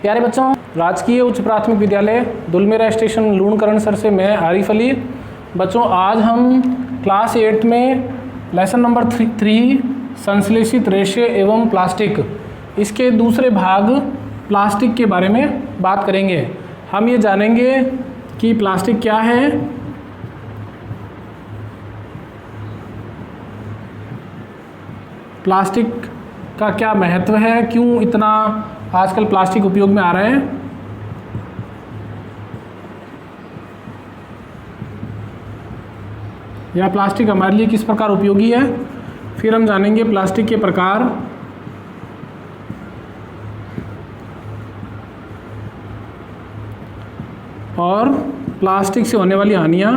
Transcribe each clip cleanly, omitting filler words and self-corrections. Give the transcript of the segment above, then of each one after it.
प्यारे बच्चों, राजकीय उच्च प्राथमिक विद्यालय दुलमेरा स्टेशन लूणकरणसर से मैं आरिफ अली। बच्चों, आज हम क्लास 8 में लेसन नंबर 3 संश्लेषित रेशे एवं प्लास्टिक, इसके दूसरे भाग प्लास्टिक के बारे में बात करेंगे। हम ये जानेंगे कि प्लास्टिक क्या है, प्लास्टिक का क्या महत्व है, क्यों इतना आजकल प्लास्टिक उपयोग में आ रहे हैं, या प्लास्टिक हमारे लिए किस प्रकार उपयोगी है। फिर हम जानेंगे प्लास्टिक के प्रकार, और प्लास्टिक से होने वाली हानियाँ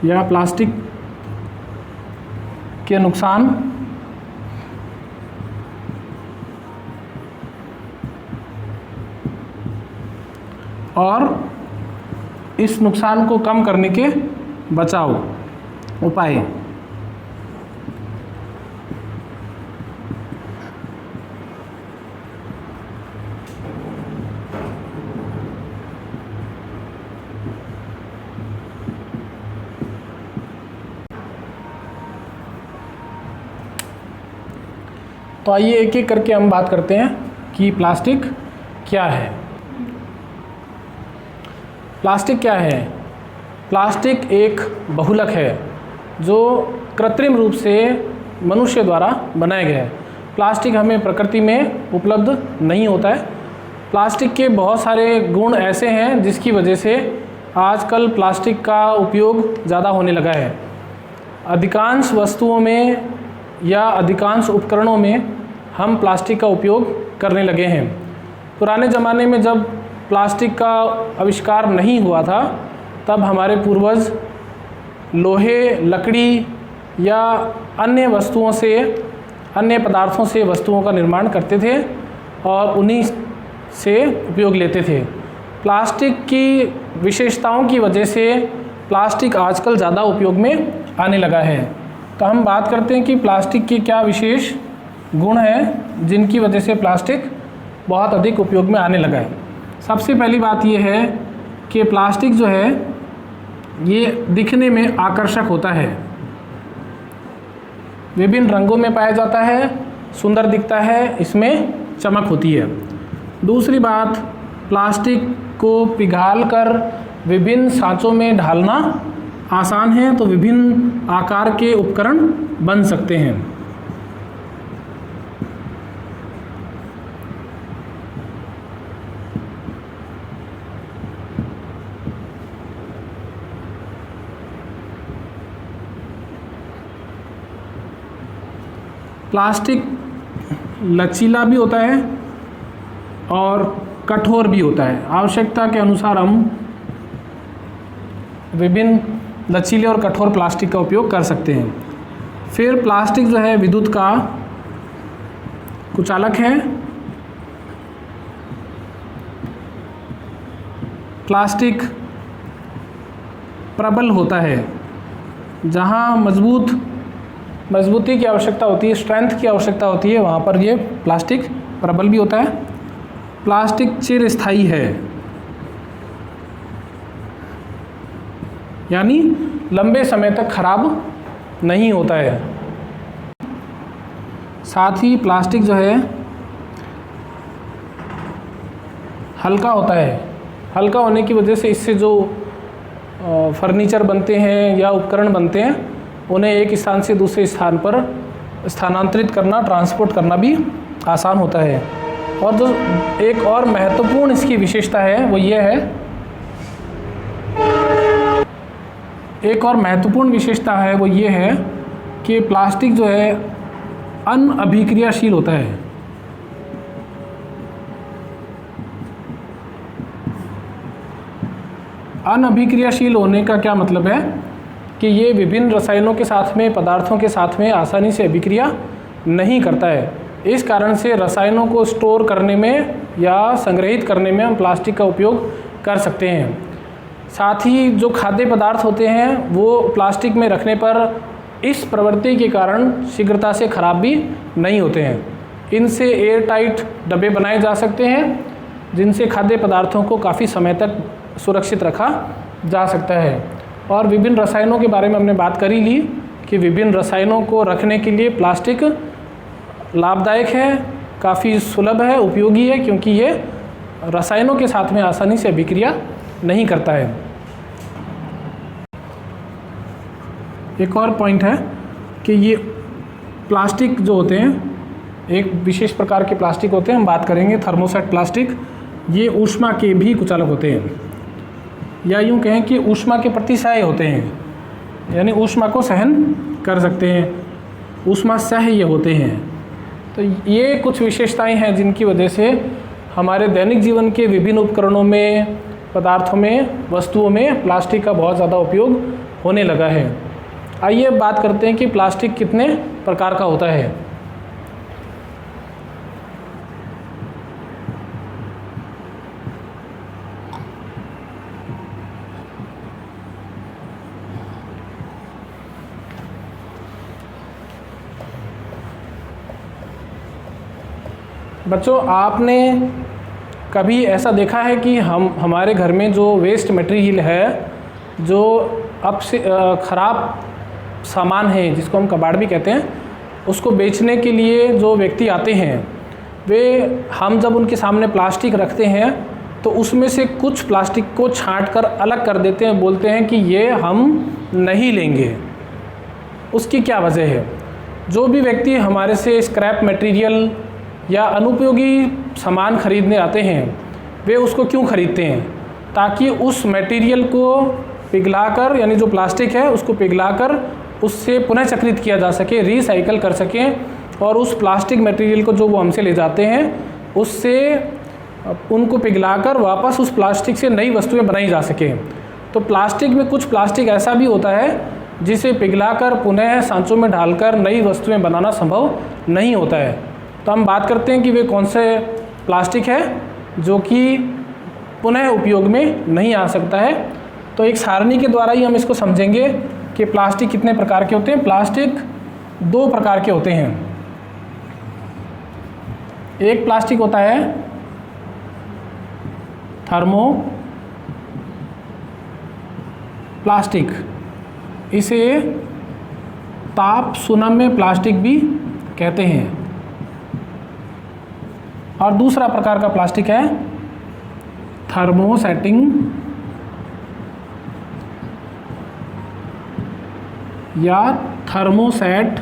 या प्लास्टिक के नुकसान, और इस नुकसान को कम करने के बचाव उपाय। तो आइए एक एक करके हम बात करते हैं कि प्लास्टिक क्या है। प्लास्टिक क्या है? प्लास्टिक एक बहुलक है जो कृत्रिम रूप से मनुष्य द्वारा बनाया गया है। प्लास्टिक हमें प्रकृति में उपलब्ध नहीं होता है। प्लास्टिक के बहुत सारे गुण ऐसे हैं जिसकी वजह से आजकल प्लास्टिक का उपयोग ज़्यादा होने लगा है। अधिकांश वस्तुओं में या अधिकांश उपकरणों में हम प्लास्टिक का उपयोग करने लगे हैं। पुराने ज़माने में जब प्लास्टिक का आविष्कार नहीं हुआ था, तब हमारे पूर्वज लोहे, लकड़ी या अन्य वस्तुओं से, अन्य पदार्थों से वस्तुओं का निर्माण करते थे और उन्हीं से उपयोग लेते थे। प्लास्टिक की विशेषताओं की वजह से प्लास्टिक आजकल ज़्यादा उपयोग में आने लगा है। तो हम बात करते हैं कि प्लास्टिक के क्या विशेष गुण हैं जिनकी वजह से प्लास्टिक बहुत अधिक उपयोग में आने लगा है। सबसे पहली बात यह है कि प्लास्टिक जो है ये दिखने में आकर्षक होता है, विभिन्न रंगों में पाया जाता है, सुंदर दिखता है, इसमें चमक होती है। दूसरी बात, प्लास्टिक को पिघालकर विभिन्न सांचों में ढालना आसान है, तो विभिन्न आकार के उपकरण बन सकते हैं। प्लास्टिक लचीला भी होता है और कठोर भी होता है। आवश्यकता के अनुसार हम विभिन्न लचीले और कठोर प्लास्टिक का उपयोग कर सकते हैं। फिर प्लास्टिक जो है विद्युत का कुचालक है। प्लास्टिक प्रबल होता है, जहाँ मजबूती की आवश्यकता होती है, स्ट्रेंथ की आवश्यकता होती है, वहाँ पर ये प्लास्टिक प्रबल भी होता है। प्लास्टिक चिरस्थायी है, यानी लंबे समय तक खराब नहीं होता है। साथ ही प्लास्टिक जो है हल्का होता है। हल्का होने की वजह से इससे जो फर्नीचर बनते हैं या उपकरण बनते हैं, उन्हें एक स्थान से दूसरे स्थान पर स्थानांतरित करना, ट्रांसपोर्ट करना भी आसान होता है। और जो एक और महत्वपूर्ण इसकी विशेषता है वो ये है, एक और महत्वपूर्ण विशेषता है वो ये है कि प्लास्टिक जो है अनअभिक्रियाशील होता है। अनअभिक्रियाशील होने का क्या मतलब है कि ये विभिन्न रसायनों के साथ में, पदार्थों के साथ में आसानी से अभिक्रिया नहीं करता है। इस कारण से रसायनों को स्टोर करने में या संग्रहित करने में हम प्लास्टिक का उपयोग कर सकते हैं। साथ ही जो खाद्य पदार्थ होते हैं वो प्लास्टिक में रखने पर इस प्रवृत्ति के कारण शीघ्रता से खराब भी नहीं होते हैं। इनसे एयर टाइट डब्बे बनाए जा सकते हैं जिनसे खाद्य पदार्थों को काफ़ी समय तक सुरक्षित रखा जा सकता है। और विभिन्न रसायनों के बारे में हमने बात कर ही ली कि विभिन्न रसायनों को रखने के लिए प्लास्टिक लाभदायक है, काफ़ी सुलभ है, उपयोगी है, क्योंकि ये रसायनों के साथ में आसानी से अभिक्रिया नहीं करता है। एक और पॉइंट है कि ये प्लास्टिक जो होते हैं, एक विशेष प्रकार के प्लास्टिक होते हैं, हम बात करेंगे थर्मोसेट प्लास्टिक। ये ऊष्मा के भी कुचालक होते हैं, या यूँ कहें कि ऊष्मा के प्रति सहाय होते हैं, यानी ऊष्मा को सहन कर सकते हैं, ऊष्मा सह्य होते हैं। तो ये कुछ विशेषताएं हैं जिनकी वजह से हमारे दैनिक जीवन के विभिन्न उपकरणों में, पदार्थों में, वस्तुओं में प्लास्टिक का बहुत ज़्यादा उपयोग होने लगा है। आइए बात करते हैं कि प्लास्टिक कितने प्रकार का होता है। बच्चों, आपने कभी ऐसा देखा है कि हमारे घर में जो वेस्ट मटेरियल है, जो अब से ख़राब सामान है, जिसको हम कबाड़ भी कहते हैं, उसको बेचने के लिए जो व्यक्ति आते हैं, वे हम जब उनके सामने प्लास्टिक रखते हैं तो उसमें से कुछ प्लास्टिक को छांट कर अलग कर देते हैं, बोलते हैं कि ये हम नहीं लेंगे। उसकी क्या वजह है? जो भी व्यक्ति हमारे से स्क्रैप मटेरियल या अनुपयोगी सामान खरीदने आते हैं, वे उसको क्यों खरीदते हैं? ताकि उस मटेरियल को पिघलाकर, यानी जो प्लास्टिक है उसको पिघलाकर उससे पुनः चक्रित किया जा सके, रिसाइकल कर सकें, और उस प्लास्टिक मटेरियल को जो वो हमसे ले जाते हैं उससे उनको पिघलाकर वापस उस प्लास्टिक से नई वस्तुएं बनाई जा सकें। तो प्लास्टिक में कुछ प्लास्टिक ऐसा भी होता है जिसे पिघलाकर पुनः सांचों में डालकर नई वस्तुएं बनाना संभव नहीं होता है। तो हम बात करते हैं कि वे कौन से प्लास्टिक है जो कि पुनः उपयोग में नहीं आ सकता है। तो एक सारणी के द्वारा ही हम इसको समझेंगे कि प्लास्टिक कितने प्रकार के होते हैं। प्लास्टिक दो प्रकार के होते हैं। एक प्लास्टिक होता है थर्मो प्लास्टिक, इसे ताप सुनम्य प्लास्टिक भी कहते हैं। और दूसरा प्रकार का प्लास्टिक है थर्मोसेटिंग या थर्मोसेट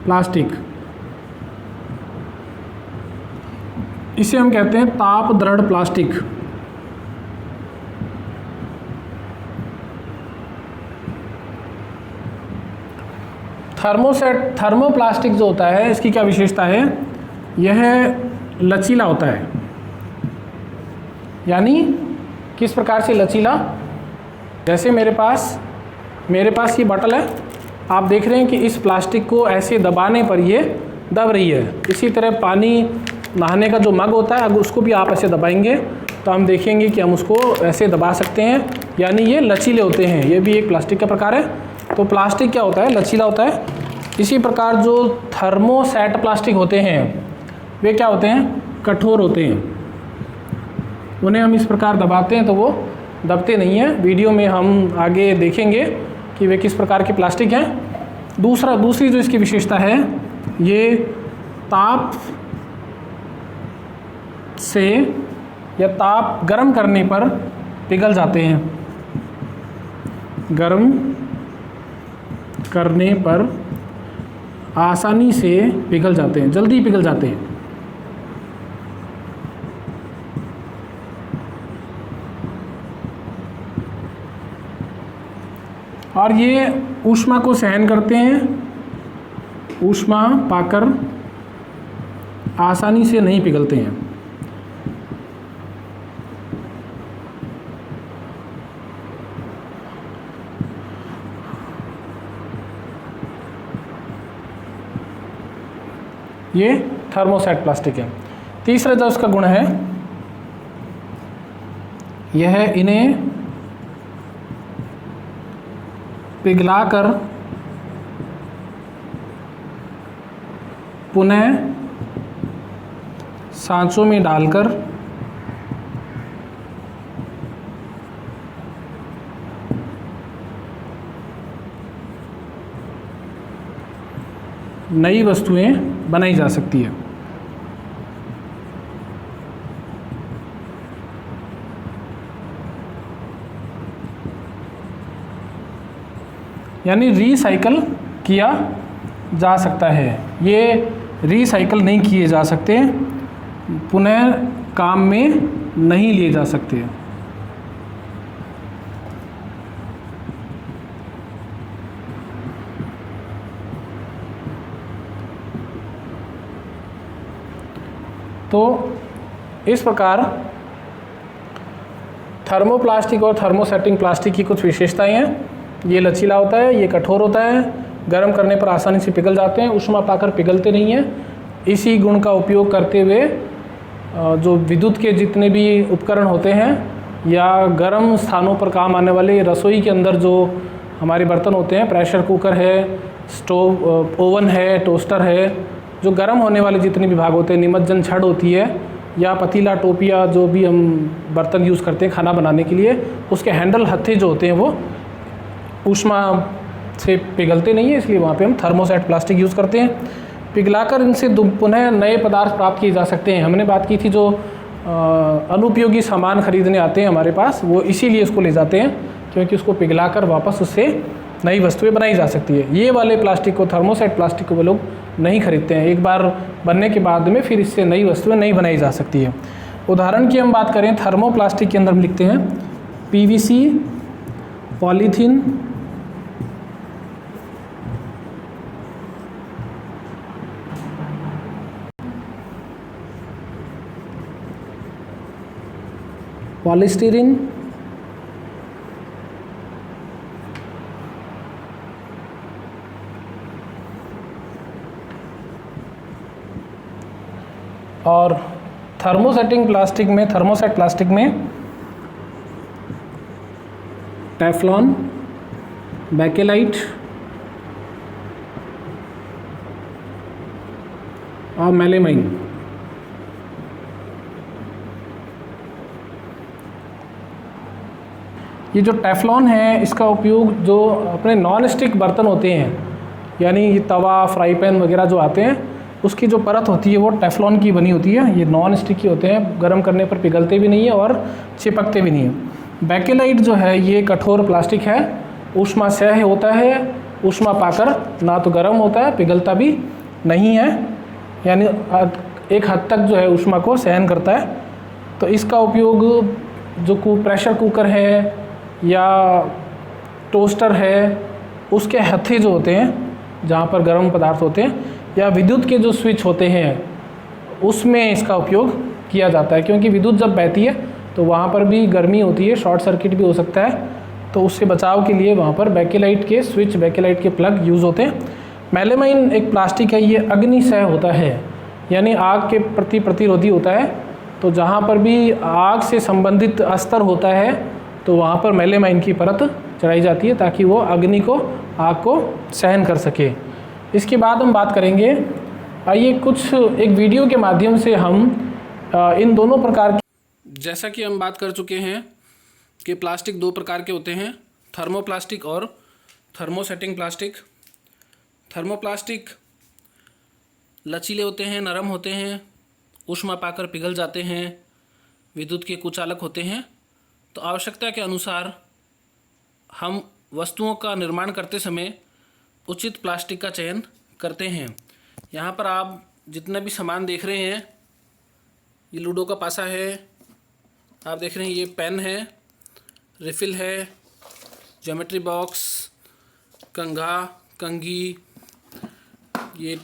प्लास्टिक। इसे हम कहते हैं ताप दृढ़ प्लास्टिक। थर्मोप्लास्टिक जो होता है, इसकी क्या विशेषता है? यह लचीला होता है। यानी किस प्रकार से लचीला? जैसे मेरे पास ये बॉटल है, आप देख रहे हैं कि इस प्लास्टिक को ऐसे दबाने पर ये दब रही है। इसी तरह पानी नहाने का जो मग होता है, अगर उसको भी आप ऐसे दबाएंगे तो हम देखेंगे कि हम उसको ऐसे दबा सकते हैं, यानी ये लचीले होते हैं। ये भी एक प्लास्टिक का प्रकार है। तो प्लास्टिक क्या होता है? लचीला होता है। इसी प्रकार जो थर्मोसेट प्लास्टिक होते हैं वे क्या होते हैं? कठोर होते हैं। उन्हें हम इस प्रकार दबाते हैं तो वो दबते नहीं हैं। वीडियो में हम आगे देखेंगे कि वे किस प्रकार के प्लास्टिक हैं। दूसरी जो इसकी विशेषता है, ये ताप से या ताप गर्म करने पर पिघल जाते हैं। गर्म करने पर आसानी से पिघल जाते हैं, जल्दी पिघल जाते हैं। और ये ऊष्मा को सहन करते हैं, ऊष्मा पाकर आसानी से नहीं पिघलते हैं। ये थर्मोसेट प्लास्टिक है। तीसरा जो उसका गुण है, यह है इन्हें पिघलाकर पुनः सांचों में डालकर नई वस्तुएं बनाई जा सकती है। यानी रिसाइकल किया जा सकता है। ये रिसाइकल नहीं किए जा सकते, पुनः काम में नहीं लिए जा सकते। तो इस प्रकार थर्मोप्लास्टिक और थर्मोसेटिंग प्लास्टिक की कुछ विशेषताएं हैं। ये लचीला होता है, ये कठोर होता है, गर्म करने पर आसानी से पिघल जाते हैं, ऊष्मा पाकर पिघलते नहीं हैं। इसी गुण का उपयोग करते हुए जो विद्युत के जितने भी उपकरण होते हैं या गर्म स्थानों पर काम आने वाले रसोई के अंदर जो हमारे बर्तन होते हैं, प्रेशर कुकर है, स्टोव, ओवन है, टोस्टर है, जो गर्म होने वाले जितने भी भाग होते हैं, निमज्जन छड़ होती है या पतीला टोपिया, जो भी हम बर्तन यूज़ करते हैं खाना बनाने के लिए, उसके हैंडल हत्थे जो होते हैं वो ऊष्मा से पिघलते नहीं है, इसलिए वहाँ पे हम थर्मोसेट प्लास्टिक यूज़ करते हैं। पिघलाकर इनसे पुनः नए पदार्थ प्राप्त किए जा सकते हैं। हमने बात की थी जो अनुपयोगी सामान खरीदने आते हैं हमारे पास, वो इसीलिए इसको ले जाते हैं क्योंकि उसको पिघलाकर वापस उससे नई वस्तुएं बनाई जा सकती है। ये वाले प्लास्टिक को, थर्मोसेट प्लास्टिक को वो लोग नहीं खरीदते हैं। एक बार बनने के बाद में फिर इससे नई वस्तुएं नहीं बनाई जा सकती है। उदाहरण की हम बात करें, थर्मोप्लास्टिक के अंदर हम लिखते हैं पीवीसी, पॉलीथीन, पॉलीस्टीरीन, और थर्मोसेट प्लास्टिक में टेफ्लॉन, बैकेलाइट और मेलेमाइन। ये जो टेफ्लॉन है, इसका उपयोग जो अपने नॉन स्टिक बर्तन होते हैं, यानी ये तवा, फ्राई पैन वगैरह जो आते हैं, उसकी जो परत होती है वो टेफ्लॉन की बनी होती है। ये नॉन स्टिकी होते हैं, गर्म करने पर पिघलते भी नहीं है और चिपकते भी नहीं है। बैकेलाइट जो है ये कठोर प्लास्टिक है, ऊष्मा सह होता है, ऊष्मा पाकर ना तो गर्म होता है, पिघलता भी नहीं है, यानी एक हद तक जो है ऊष्मा को सहन करता है। तो इसका उपयोग जो प्रेशर कुकर है या टोस्टर है, उसके हत्थे जो होते हैं जहाँ पर गर्म पदार्थ होते हैं, या विद्युत के जो स्विच होते हैं उसमें इसका उपयोग किया जाता है। क्योंकि विद्युत जब बहती है तो वहाँ पर भी गर्मी होती है, शॉर्ट सर्किट भी हो सकता है, तो उससे बचाव के लिए वहाँ पर बैकेलाइट के स्विच, बैकेलाइट के प्लग यूज़ होते हैं। मेलेमाइन एक प्लास्टिक है, ये अग्निसह होता है, यानी आग के प्रति प्रतिरोधी होता है। तो जहाँ पर भी आग से संबंधित अस्तर होता है तो वहाँ पर मेलेमाइन की परत चढ़ाई जाती है ताकि वो अग्नि को, आग को सहन कर सके। इसके बाद हम बात करेंगे, आइए कुछ एक वीडियो के माध्यम से हम इन दोनों प्रकार की, जैसा कि हम बात कर चुके हैं कि प्लास्टिक दो प्रकार के होते हैं, थर्मोप्लास्टिक और थर्मोसेटिंग प्लास्टिक। थर्मोप्लास्टिक लचीले होते हैं, नरम होते हैं, ऊष्मा पाकर पिघल जाते हैं, विद्युत के कुचालक होते हैं। तो आवश्यकता के अनुसार हम वस्तुओं का निर्माण करते समय उचित प्लास्टिक का चयन करते हैं। यहाँ पर आप जितना भी सामान देख रहे हैं, ये लूडो का पासा है, आप देख रहे हैं ये पेन है, रिफ़िल है, ज्योमेट्री बॉक्स, कंघा, कंघी, ये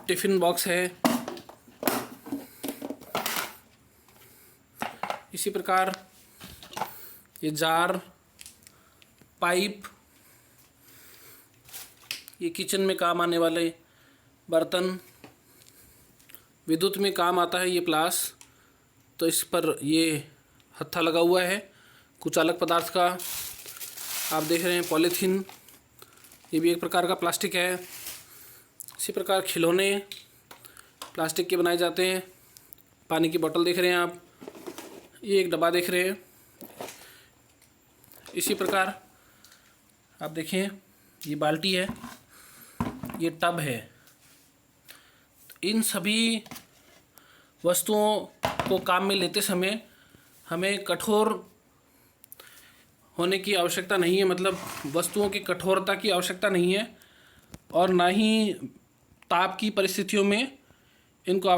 टिफ़िन बॉक्स है। इसी प्रकार ये जार, पाइप, ये किचन में काम आने वाले बर्तन, विद्युत में काम आता है ये प्लास, तो इस पर ये हत्था लगा हुआ है कुचालक पदार्थ का। आप देख रहे हैं पॉलीथीन, ये भी एक प्रकार का प्लास्टिक है। इसी प्रकार खिलौने, प्लास्टिक के बनाए जाते हैं। पानी की बोतल देख रहे हैं आप, ये एक डब्बा देख रहे हैं। इसी प्रकार आप देखें, ये बाल्टी है, ये टब है। इन सभी वस्तुओं को काम में लेते समय हमें कठोर होने की आवश्यकता नहीं है, मतलब वस्तुओं की कठोरता की आवश्यकता नहीं है, और ना ही ताप की परिस्थितियों में इनको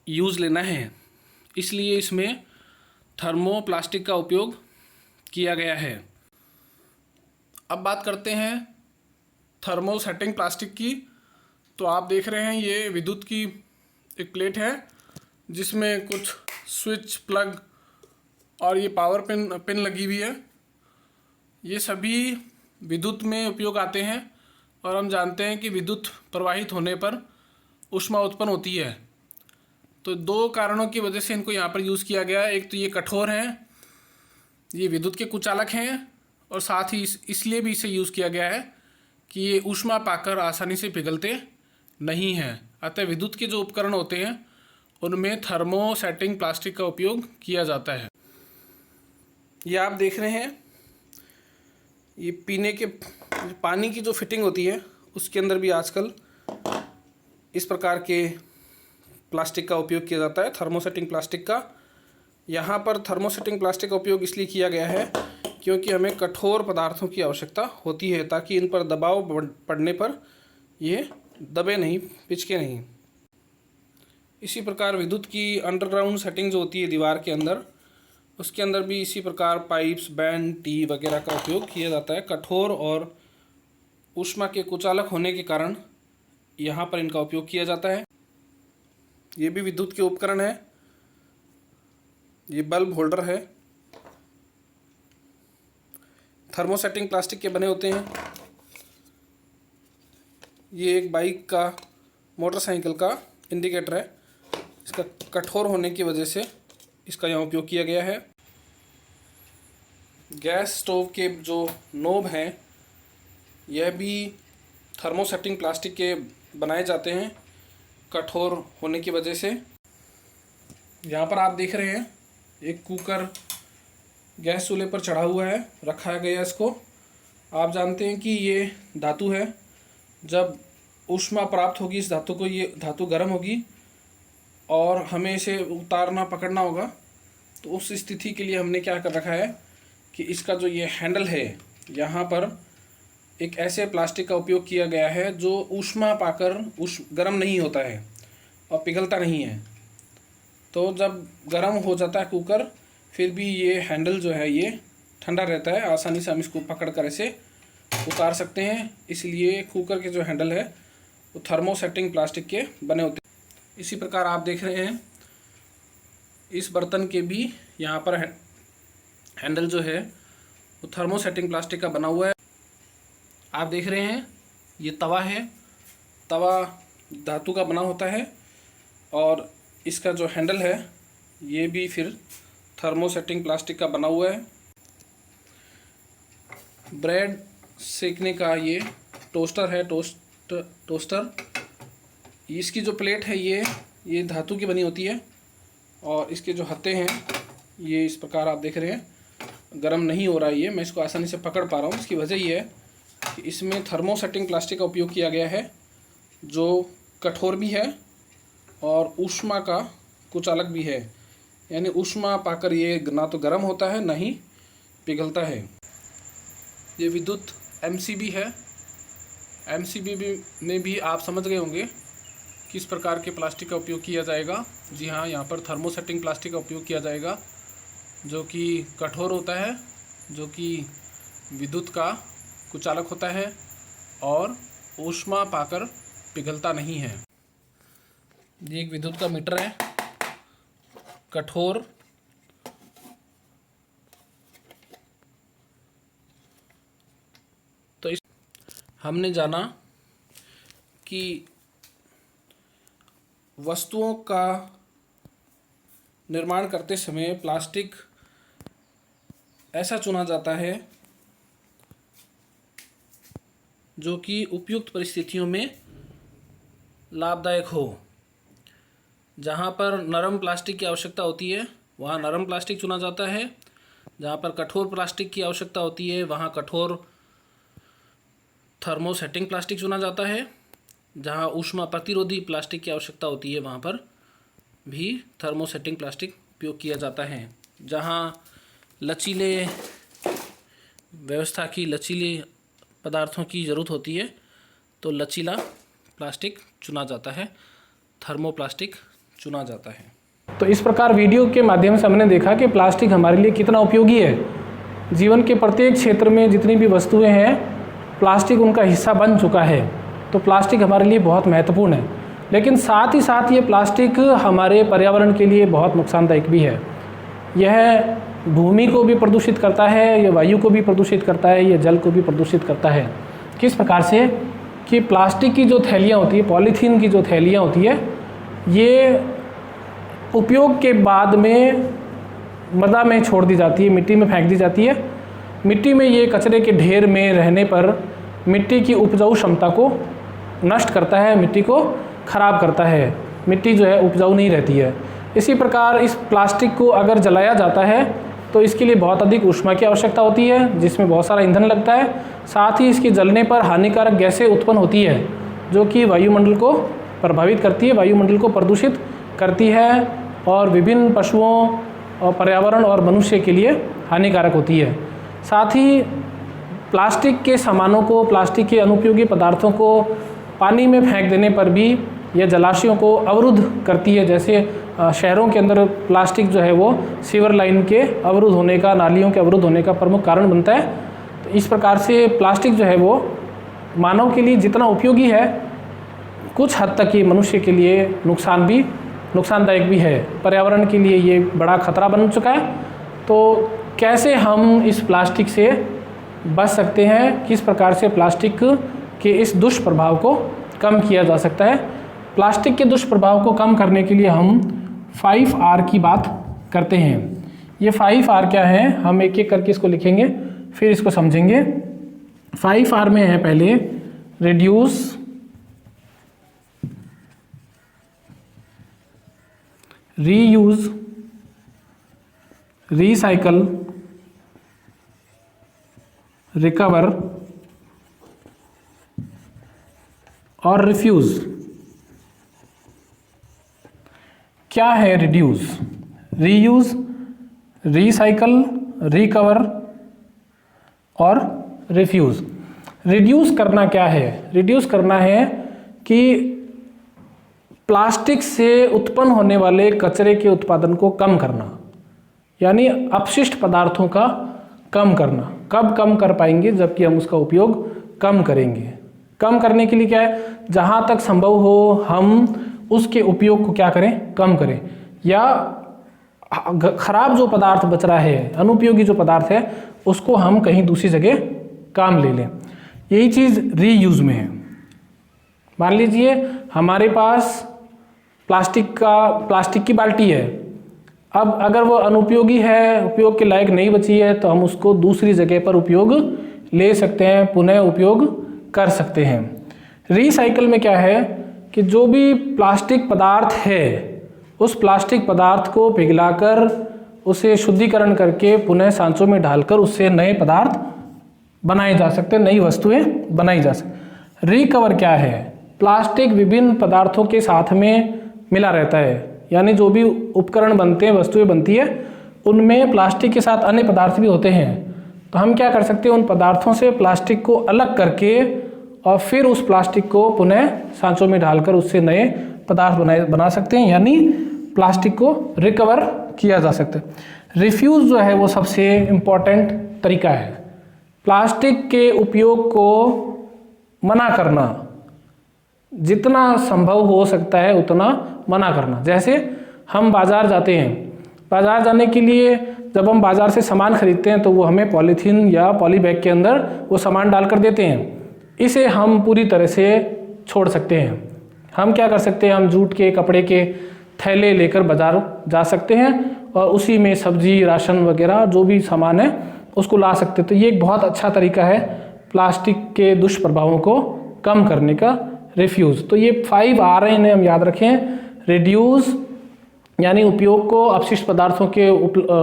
यूज़ लेना है। इसलिए इसमें थर्मोप्लास्टिक का उपयोग किया गया है। अब बात करते हैं थर्मो सेटिंग प्लास्टिक की। तो आप देख रहे हैं, ये विद्युत की एक प्लेट है जिसमें कुछ स्विच, प्लग और ये पावर पिन लगी हुई है। ये सभी विद्युत में उपयोग आते हैं और हम जानते हैं कि विद्युत प्रवाहित होने पर ऊष्मा उत्पन्न होती है। तो दो कारणों की वजह से इनको यहाँ पर यूज़ किया गया है। एक तो ये कठोर हैं, ये विद्युत के कुचालक हैं, और साथ ही इसलिए भी इसे यूज़ किया गया है कि ये ऊष्मा पाकर आसानी से पिघलते नहीं हैं। अतः विद्युत के जो उपकरण होते हैं उनमें थर्मो सेटिंग प्लास्टिक का उपयोग किया जाता है। ये आप देख रहे हैं, ये पीने के पानी की जो फिटिंग होती है उसके अंदर भी आजकल इस प्रकार के प्लास्टिक का उपयोग किया जाता है, थर्मोसेटिंग प्लास्टिक का। यहाँ पर थर्मोसेटिंग प्लास्टिक का उपयोग इसलिए किया गया है क्योंकि हमें कठोर पदार्थों की आवश्यकता होती है, ताकि इन पर दबाव पड़ने पर ये दबे नहीं, पिचके नहीं। इसी प्रकार विद्युत की अंडरग्राउंड सेटिंग जो होती है दीवार के अंदर, उसके अंदर भी इसी प्रकार पाइप्स, बैंड, टी वगैरह का उपयोग किया जाता है। कठोर और ऊष्मा के कुचालक होने के कारण यहाँ पर इनका उपयोग किया जाता है। ये भी विद्युत के उपकरण है। ये बल्ब होल्डर है, थर्मोसेटिंग प्लास्टिक के बने होते हैं। ये एक बाइक का, मोटरसाइकिल का इंडिकेटर है। इसका कठोर होने की वजह से इसका यहाँ उपयोग किया गया है। गैस स्टोव के जो नोब हैं यह भी थर्मोसेटिंग प्लास्टिक के बनाए जाते हैं, कठोर होने की वजह से। यहाँ पर आप देख रहे हैं, एक कुकर गैस चूल्हे पर चढ़ा हुआ है, रखा गया इसको। आप जानते हैं कि ये धातु है, जब ऊष्मा प्राप्त होगी इस धातु को, ये धातु गर्म होगी और हमें इसे उतारना, पकड़ना होगा। तो उस स्थिति के लिए हमने क्या कर रखा है कि इसका जो ये हैंडल है, यहाँ पर एक ऐसे प्लास्टिक का उपयोग किया गया है जो ऊष्मा पाकर गर्म नहीं होता है और पिघलता नहीं है। तो जब गर्म हो जाता है कुकर, फिर भी ये हैंडल जो है ये ठंडा रहता है, आसानी से हम इसको पकड़ कर इसे उतार सकते हैं। इसलिए कुकर के जो हैंडल है वो थर्मोसेटिंग प्लास्टिक के बने होते हैं। इसी प्रकार आप देख रहे हैं, इस बर्तन के भी यहाँ पर हैंडल जो है वो थर्मोसेटिंग प्लास्टिक का बना हुआ है। आप देख रहे हैं, ये तवा है, तवा धातु का बना होता है, और इसका जो हैंडल है ये भी फिर थर्मोसेटिंग प्लास्टिक का बना हुआ है। ब्रेड सेकने का ये टोस्टर है, टोस्टर। इसकी जो प्लेट है ये धातु की बनी होती है, और इसके जो हत्थे हैं ये इस प्रकार आप देख रहे हैं, गर्म नहीं हो रहा है। ये मैं इसको आसानी से पकड़ पा रहा हूँ। इसकी वजह ये है कि इसमें थर्मोसेटिंग प्लास्टिक का उपयोग किया गया है, जो कठोर भी है और ऊष्मा का कुचालक भी है। यानी ऊष्मा पाकर ये ना तो गर्म होता है, ना ही पिघलता है। ये विद्युत MCB है। MCB में भी आप समझ गए होंगे किस प्रकार के प्लास्टिक का उपयोग किया जाएगा। जी हाँ, यहाँ पर थर्मोसेटिंग प्लास्टिक का उपयोग किया जाएगा, जो कि कठोर होता है, जो कि विद्युत का कुचालक होता है और ऊष्मा पाकर पिघलता नहीं है। ये एक विद्युत का मीटर है, कठोर। तो इस हमने जाना कि वस्तुओं का निर्माण करते समय प्लास्टिक ऐसा चुना जाता है जो कि उपयुक्त परिस्थितियों में लाभदायक हो। जहाँ पर नरम प्लास्टिक की आवश्यकता होती है वहाँ नरम प्लास्टिक चुना जाता है, जहाँ पर कठोर प्लास्टिक की आवश्यकता होती है वहाँ कठोर थर्मोसेटिंग प्लास्टिक चुना जाता है, जहाँ ऊष्मा प्रतिरोधी प्लास्टिक की आवश्यकता होती है वहाँ पर भी थर्मोसेटिंग प्लास्टिक उपयोग किया जाता है, जहाँ लचीले व्यवस्था की लचीले पदार्थों की ज़रूरत होती है तो लचीला प्लास्टिक चुना जाता है, थर्मोप्लास्टिक चुना जाता है। तो इस प्रकार वीडियो के माध्यम से हमने देखा कि प्लास्टिक हमारे लिए कितना उपयोगी है। जीवन के प्रत्येक क्षेत्र में जितनी भी वस्तुएं हैं प्लास्टिक उनका हिस्सा बन चुका है, तो प्लास्टिक हमारे लिए बहुत महत्वपूर्ण है। लेकिन साथ ही साथ ये प्लास्टिक हमारे पर्यावरण के लिए बहुत नुकसानदायक भी है। यह भूमि को भी प्रदूषित करता है, यह वायु को भी प्रदूषित करता है, यह जल को भी प्रदूषित करता है। किस प्रकार से कि प्लास्टिक की जो थैलियाँ होती है, पॉलीथीन की जो थैलियाँ होती है, ये उपयोग के बाद में मृदा में छोड़ दी जाती है, मिट्टी में फेंक दी जाती है। मिट्टी में ये कचरे के ढेर में रहने पर मिट्टी की उपजाऊ क्षमता को नष्ट करता है, मिट्टी को खराब करता है, मिट्टी जो है उपजाऊ नहीं रहती है। इसी प्रकार इस प्लास्टिक को अगर जलाया जाता है तो इसके लिए बहुत अधिक ऊष्मा की आवश्यकता होती है, जिसमें बहुत सारा ईंधन लगता है। साथ ही इसके जलने पर हानिकारक गैसें उत्पन्न होती है जो कि वायुमंडल को प्रभावित करती है, वायुमंडल को प्रदूषित करती है और विभिन्न पशुओं और पर्यावरण और मनुष्य के लिए हानिकारक होती है। साथ ही प्लास्टिक के सामानों को, प्लास्टिक के अनुपयोगी पदार्थों को पानी में फेंक देने पर भी यह जलाशयों को अवरुद्ध करती है। जैसे शहरों के अंदर प्लास्टिक जो है वो सीवर लाइन के अवरुद्ध होने का, नालियों के अवरुद्ध होने का प्रमुख कारण बनता है। तो इस प्रकार से प्लास्टिक जो है वो मानव के लिए जितना उपयोगी है, कुछ हद तक ये मनुष्य के लिए नुकसानदायक भी है, पर्यावरण के लिए ये बड़ा खतरा बन चुका है। तो कैसे हम इस प्लास्टिक से बच सकते हैं, किस प्रकार से प्लास्टिक के इस दुष्प्रभाव को कम किया जा सकता है। प्लास्टिक के दुष्प्रभाव को कम करने के लिए हम 5R की बात करते हैं। ये 5R क्या है, हम एक एक करके इसको लिखेंगे फिर इसको समझेंगे। 5R में है पहले रिड्यूस, रीयूज, रिसाइकल, रिकवर और रिफ्यूज। क्या है रिड्यूस, रीयूज, रिसाइकल, रिकवर और रिफ्यूज। रिड्यूस करना क्या है, रिड्यूस करना है कि प्लास्टिक से उत्पन्न होने वाले कचरे के उत्पादन को कम करना, यानी अपशिष्ट पदार्थों का कम करना। कब कम कर पाएंगे, जबकि हम उसका उपयोग कम करेंगे। कम करने के लिए क्या है, जहाँ तक संभव हो हम उसके उपयोग को क्या करें, कम करें, या खराब जो पदार्थ बच रहा है, अनुपयोगी जो पदार्थ है, उसको हम कहीं दूसरी जगह काम ले लें। यही चीज़ रीयूज में है। मान लीजिए हमारे पास प्लास्टिक की बाल्टी है, अब अगर वो अनुपयोगी है, उपयोग के लायक नहीं बची है, तो हम उसको दूसरी जगह पर उपयोग ले सकते हैं, पुनः उपयोग कर सकते हैं। रिसाइकल में क्या है कि जो भी प्लास्टिक पदार्थ है उस प्लास्टिक पदार्थ को पिघलाकर उसे शुद्धिकरण करके पुनः सांचों में डालकर उससे नए पदार्थ बनाए जा सकते हैं, नई वस्तुएं बनाई जा सकती। रिकवर क्या है, प्लास्टिक विभिन्न पदार्थों के साथ में मिला रहता है, यानी जो भी उपकरण बनते हैं, वस्तुएं बनती है, उनमें प्लास्टिक के साथ अन्य पदार्थ भी होते हैं। तो हम क्या कर सकते हैं, उन पदार्थों से प्लास्टिक को अलग करके और फिर उस प्लास्टिक को पुनः सांचों में डालकर उससे नए पदार्थ बना सकते हैं, यानी प्लास्टिक को रिकवर किया जा सकता है। रिफ्यूज़ जो है वो सबसे इम्पॉर्टेंट तरीका है। प्लास्टिक के उपयोग को मना करना, जितना संभव हो सकता है उतना मना करना। जैसे हम बाज़ार जाते हैं, बाज़ार जाने के लिए जब हम बाज़ार से सामान खरीदते हैं तो वो हमें पॉलीथीन या पॉली बैग के अंदर वो सामान डालकर देते हैं। इसे हम पूरी तरह से छोड़ सकते हैं। हम क्या कर सकते हैं, हम जूट के, कपड़े के थैले लेकर बाज़ार जा सकते हैं और उसी में सब्जी, राशन वगैरह जो भी सामान है उसको ला सकते हैं। तो ये एक बहुत अच्छा तरीका है प्लास्टिक के दुष्प्रभावों को कम करने का, रिफ्यूज़। तो ये 5R हैं, इन्हें हम याद रखें, रिड्यूस, यानी उपयोग को अपशिष्ट पदार्थों के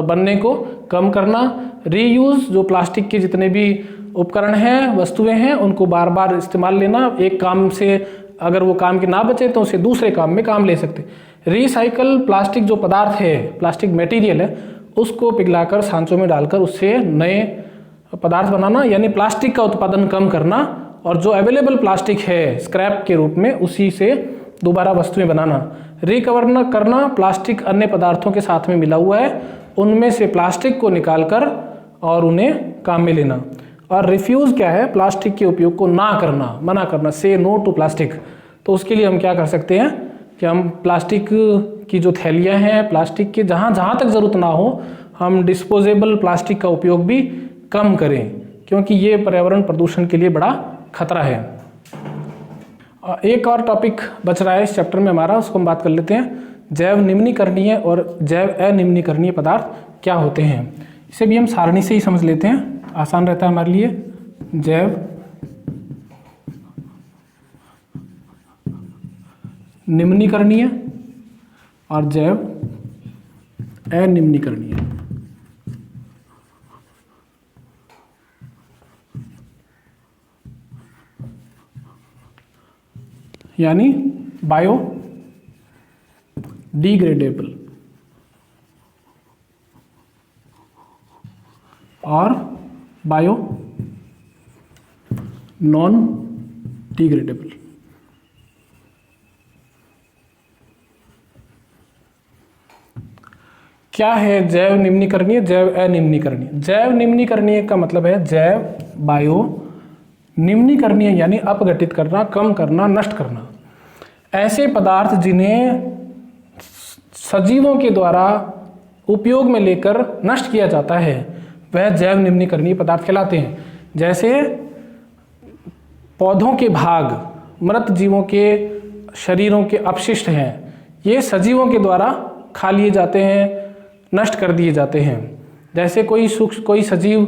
बनने को कम करना। रीयूज, जो प्लास्टिक के जितने भी उपकरण हैं, वस्तुएं हैं, उनको बार बार इस्तेमाल लेना, एक काम से अगर वो काम के ना बचे तो उसे दूसरे काम में काम ले सकते। रिसाइकल, प्लास्टिक जो पदार्थ है, प्लास्टिक मटेरियल है, उसको पिघलाकर सांचों में डालकर उससे नए पदार्थ बनाना, यानी प्लास्टिक का उत्पादन कम करना, और जो अवेलेबल प्लास्टिक है स्क्रैप के रूप में उसी से दोबारा वस्तुएं बनाना। रिकवर न करना, प्लास्टिक अन्य पदार्थों के साथ में मिला हुआ है, उनमें से प्लास्टिक को निकालकर और उन्हें काम में लेना। और रिफ्यूज़ क्या है? प्लास्टिक के उपयोग को ना करना, मना करना, से नो टू प्लास्टिक। तो उसके लिए हम क्या कर सकते हैं कि हम प्लास्टिक की जो थैलियाँ हैं, प्लास्टिक के जहाँ तक ज़रूरत ना हो, हम डिस्पोजेबल प्लास्टिक का उपयोग भी कम करें, क्योंकि ये पर्यावरण प्रदूषण के लिए बड़ा खतरा है। एक और टॉपिक बच रहा है इस चैप्टर में हमारा, उसको हम बात कर लेते हैं। जैव निम्नीकरणीय और जैव अनिम्नीकरणीय पदार्थ क्या होते हैं? इसे भी हम सारणी से ही समझ लेते हैं, आसान रहता है हमारे लिए। जैव निम्नीकरणीय और जैव अनिम्नीकरणीय। यानी बायो डिग्रेडेबल और बायो नॉन डिग्रेडेबल। क्या है जैव निम्नीकरणीय, जैव अनिम्नीकरणीय? जैव निम्नीकरणीय का मतलब है जैव बायो निम्नीकरणीय, यानी अपघटित करना, कम करना, नष्ट करना। ऐसे पदार्थ जिन्हें सजीवों के द्वारा उपयोग में लेकर नष्ट किया जाता है वह जैव निम्नीकरणीय पदार्थ कहलाते हैं। जैसे पौधों के भाग, मृत जीवों के शरीरों के अपशिष्ट हैं, ये सजीवों के द्वारा खा लिए जाते हैं, नष्ट कर दिए जाते हैं। जैसे कोई सजीव,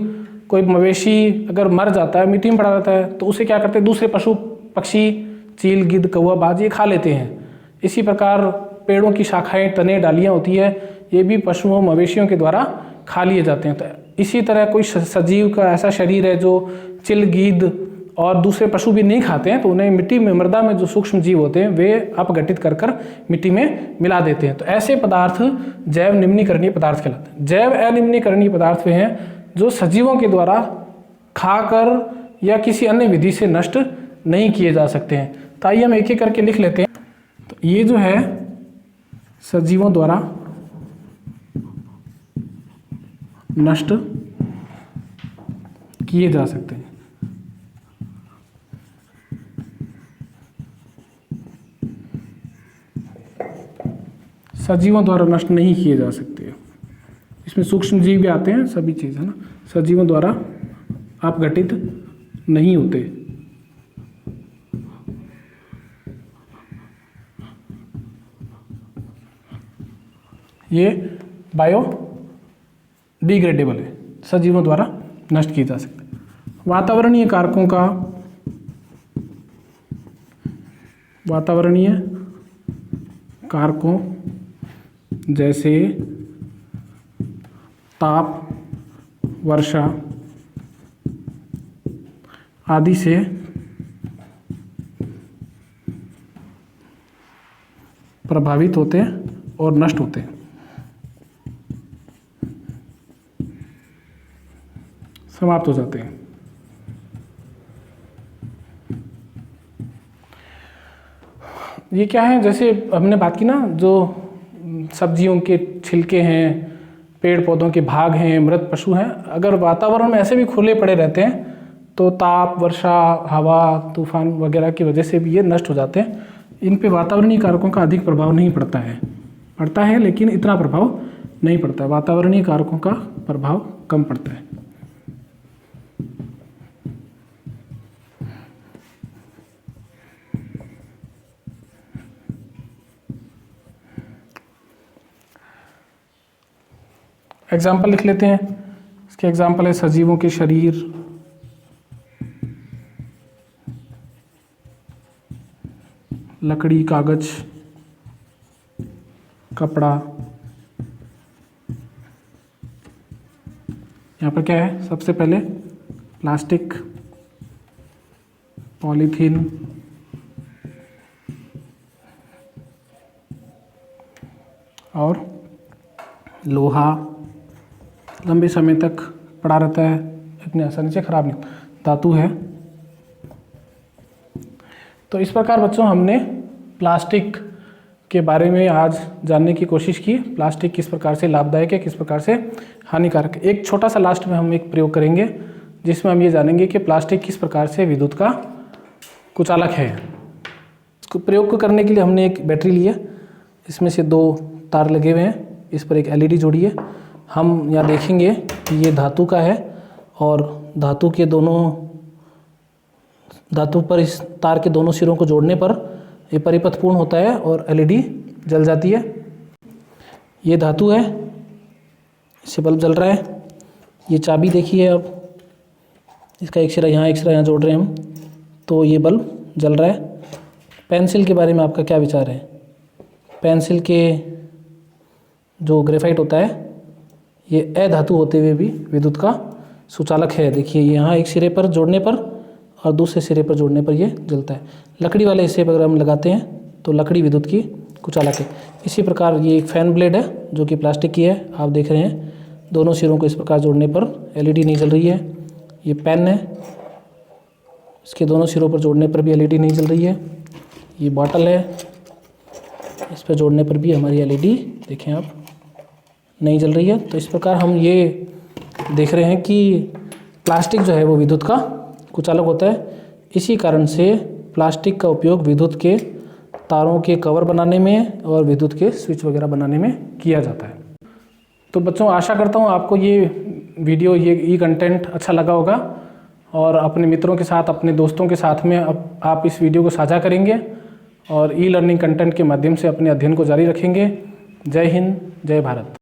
कोई मवेशी अगर मर जाता है, मिट्टी में पड़ा रहता है, तो उसे क्या करते हैं दूसरे पशु पक्षी, चील, गिद्ध, कौवा, बाज ये खा लेते हैं। इसी प्रकार पेड़ों की शाखाएं, तने, डालियाँ होती है, ये भी पशुओं, मवेशियों के द्वारा खा लिए जाते हैं। तो इसी तरह कोई सजीव का ऐसा शरीर है जो चिल, गिद्ध और दूसरे पशु भी नहीं खाते हैं, तो उन्हें मिट्टी में, मृदा में जो सूक्ष्म जीव होते हैं वे अपघटित कर मिट्टी में मिला देते हैं। तो ऐसे पदार्थ जैव निम्नीकरणीय पदार्थ कहलाते हैं। जैव अनिम्नीकरणीय पदार्थ वे हैं जो सजीवों के द्वारा खाकर या किसी अन्य विधि से नष्ट नहीं किए जा सकते हैं। तो आइए हम एक एक करके लिख लेते हैं। तो ये जो है सजीवों द्वारा नष्ट किए जा सकते हैं। सजीवों द्वारा नष्ट नहीं किए जा सकते। इसमें सूक्ष्म जीव भी आते हैं, सभी चीज़ है ना, सजीवों द्वारा अपघटित नहीं होते। ये बायो डिग्रेडेबल है, सजीवों द्वारा नष्ट किए जा सकते हैं। वातावरणीय कारकों जैसे ताप, वर्षा आदि से प्रभावित होते हैं और नष्ट होते हैं। समाप्त हो जाते हैं। ये क्या है? जैसे हमने बात की ना, जो सब्जियों के छिलके हैं, पेड़ पौधों के भाग हैं, मृत पशु हैं, अगर वातावरण में ऐसे भी खुले पड़े रहते हैं तो ताप, वर्षा, हवा, तूफान वगैरह की वजह से भी ये नष्ट हो जाते हैं। इन पे वातावरणीय कारकों का अधिक प्रभाव नहीं पड़ता है, लेकिन इतना प्रभाव नहीं पड़ता है। वातावरणीय कारकों का प्रभाव कम पड़ता है। एग्जाम्पल लिख लेते हैं। इसके एग्जाम्पल है सजीवों के शरीर, लकड़ी, कागज, कपड़ा, यहाँ पर क्या है, सबसे पहले प्लास्टिक, पॉलीथीन, और लोहा, लंबे समय तक पड़ा रहता है, इतनी आसानी से खराब नहीं, धातु है। तो इस प्रकार बच्चों हमने प्लास्टिक के बारे में आज जानने की कोशिश की। प्लास्टिक किस प्रकार से लाभदायक है, किस प्रकार से हानिकारक है। एक छोटा सा लास्ट में हम एक प्रयोग करेंगे जिसमें हम ये जानेंगे कि प्लास्टिक किस प्रकार से विद्युत का कुचालक है। इसको प्रयोग को करने के लिए हमने एक बैटरी ली है, इसमें से 2 तार लगे हुए हैं, इस पर एक LED जोड़ी है। हम यहाँ देखेंगे कि ये धातु का है और धातु पर इस तार के दोनों सिरों को जोड़ने पर ये परिपथ पूर्ण होता है और LED जल जाती है। ये धातु है, इससे बल्ब जल रहा है। ये चाबी देखिए, अब इसका एक सिरा यहाँ जोड़ रहे हैं हम, तो ये बल्ब जल रहा है। पेंसिल के बारे में आपका क्या विचार है? पेंसिल के जो ग्रेफाइट होता है ये अधातु होते हुए भी विद्युत का सुचालक है। देखिए यहाँ एक सिरे पर जोड़ने पर और दूसरे सिरे पर जोड़ने पर ये जलता है। लकड़ी वाले हिस्से पर अगर हम लगाते हैं तो लकड़ी विद्युत की कुचालक है। इसी प्रकार ये एक फैन ब्लेड है जो कि प्लास्टिक की है, आप देख रहे हैं। दोनों सिरों को इस प्रकार जोड़ने पर LED नहीं जल रही है। ये पेन है, इसके दोनों सिरों पर जोड़ने पर भी LED नहीं जल रही है। ये बॉटल है, इस पर जोड़ने पर भी हमारी LED देखें आप नहीं जल रही है। तो इस प्रकार हम ये देख रहे हैं कि प्लास्टिक जो है वो विद्युत का कुचालक होता है। इसी कारण से प्लास्टिक का उपयोग विद्युत के तारों के कवर बनाने में और विद्युत के स्विच वगैरह बनाने में किया जाता है। तो बच्चों आशा करता हूँ आपको ये वीडियो, ये कंटेंट अच्छा लगा होगा और अपने मित्रों के साथ, अपने दोस्तों के साथ में आप इस वीडियो को साझा करेंगे और ई लर्निंग कंटेंट के माध्यम से अपने अध्ययन को जारी रखेंगे। जय हिंद, जय भारत।